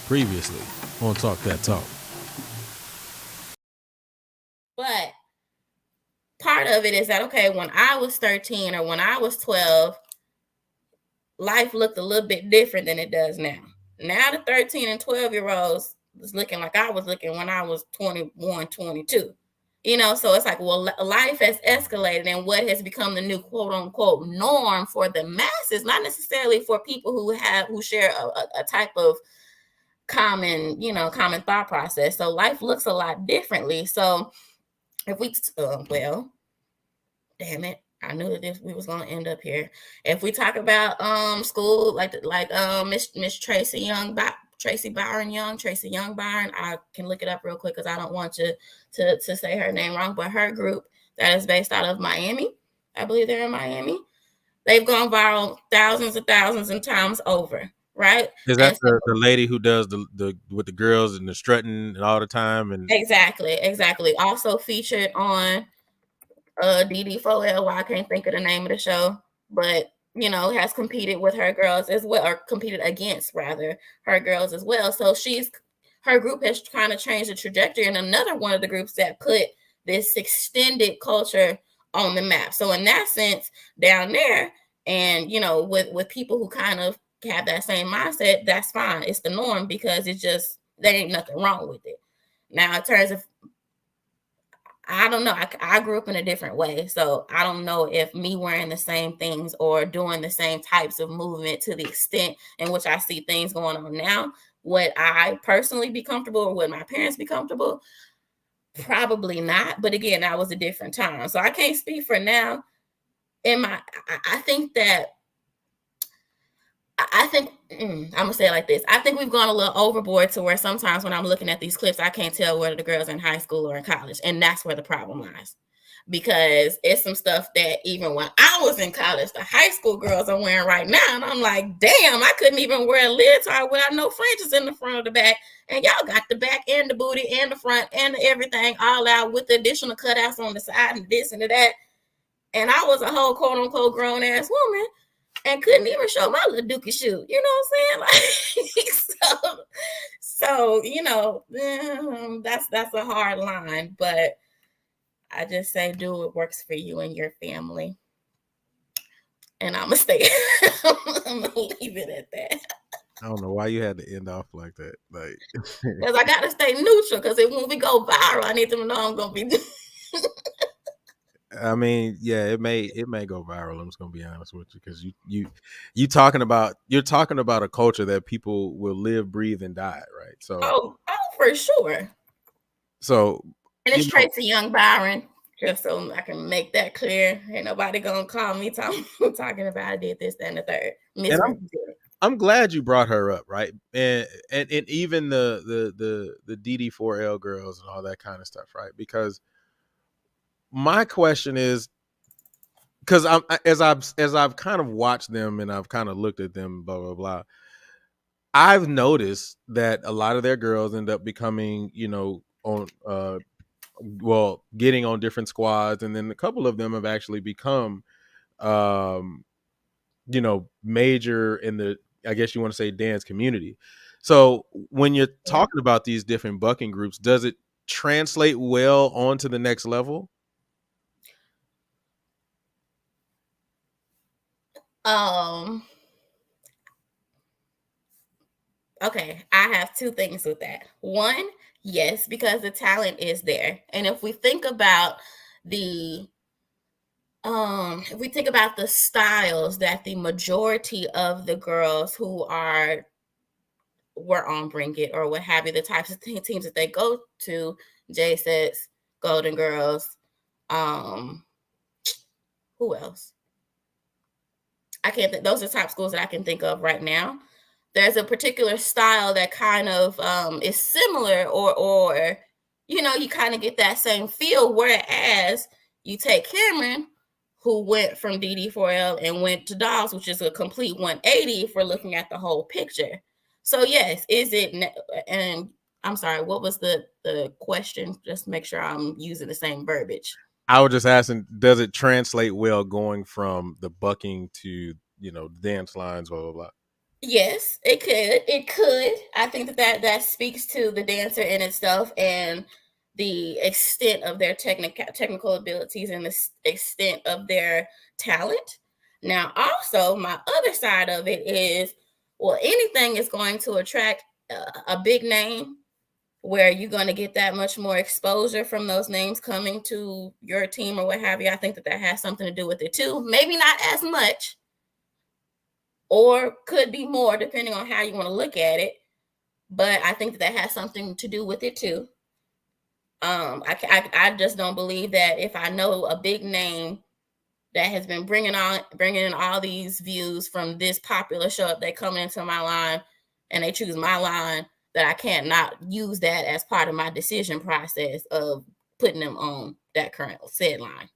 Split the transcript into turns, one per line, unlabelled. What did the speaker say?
previously on Talk That Talk.
But part of it is that, okay, when I was 13 or when I was 12, life looked a little bit different than it does now. Now the 13 and 12-year-olds is looking like I was looking when I was 21, 22. So it's like, well, life has escalated, and what has become the new quote unquote norm for the masses, not necessarily for people who share a type of common thought process. So life looks a lot differently. So if we, well, damn it, I knew that we was gonna end up here. If we talk about school, like Miss Tracy Young, Tracy Young Byron, I can look it up real quick because I don't want to say her name wrong. But her group that is based out of Miami, I believe they're in Miami. They've gone viral thousands and times over, right?
Is that the lady who does the with the girls and the strutting and all the time? And
exactly. Also featured on DD4L. I can't think of the name of the show, but has competed with her girls as well, or competed against rather her girls as well. So her group has kind of changed the trajectory, and another one of the groups that put this extended culture on the map. So in that sense, down there, and with people who kind of have that same mindset, that's fine. It's the norm because it's just there ain't nothing wrong with it. Now, in terms of, I don't know. I grew up in a different way. So I don't know if me wearing the same things or doing the same types of movement to the extent in which I see things going on now, would I personally be comfortable, or would my parents be comfortable? Probably not. But again, that was a different time. So I can't speak for now. I think that I'm gonna say it like this. I think we've gone a little overboard to where sometimes when I'm looking at these clips, I can't tell whether the girls are in high school or in college, and that's where the problem lies. Because it's some stuff that even when I was in college, the high school girls are wearing right now, and I'm like, damn, I couldn't even wear a leotard without no fringes in the front or the back, and y'all got the back and the booty and the front and everything all out with the additional cutouts on the side and this and that. And I was a whole quote unquote grown ass woman and couldn't even show my little dookie shoe. You know what I'm saying? Like, so that's a hard line, but I just say do what works for you and your family. And I'm gonna I'm gonna leave it at that.
I don't know why you had to end off like that. Like,
because I gotta stay neutral. Because when we go viral, I need them to know I'm gonna be.
I mean, yeah, it may go viral. I'm just gonna be honest with you, because you're talking about a culture that people will live, breathe, and die, right? So
oh, for sure.
So,
and it's Tracy Young Byron, just so I can make that clear. Ain't nobody gonna call me talking about I did this, that, and the third.
I'm glad you brought her up, right? And even the DD4L girls and all that kind of stuff, right? Because my question is, because as I've kind of watched them and I've kind of looked at them, blah blah blah, I've noticed that a lot of their girls end up becoming, on getting on different squads, and then a couple of them have actually become major in the, I guess you want to say, dance community. So when you're talking about these different bucking groups, does it translate well onto the next level?
Okay, I have two things with that. One, yes, because the talent is there. And if we think about the styles that the majority of the girls who were on Bring It or what have you, the types of teams that they go to, J-Sets, Golden Girls, who else? I can't think. Those are top schools that I can think of right now. There's a particular style that kind of is similar, or you kind of get that same feel. Whereas you take Cameron, who went from DD4L and went to Dolls, which is a complete 180 for looking at the whole picture. So yes, is it? And I'm sorry, what was the question? Just make sure I'm using the same verbiage.
I was just asking, does it translate well going from the bucking to, dance lines, blah, blah, blah?
Yes, it could. It could. I think that speaks to the dancer in itself and the extent of their technical abilities and the extent of their talent. Now, also, my other side of it is, well, anything is going to attract a big name where you're going to get that much more exposure from those names coming to your team or what have you. I think that has something to do with it too. Maybe not as much, or could be more depending on how you want to look at it. But I think that has something to do with it too. I just don't believe that if I know a big name that has been bringing in all these views from this popular show, if they come into my line and they choose my line, that I can't not use that as part of my decision process of putting them on that current said line.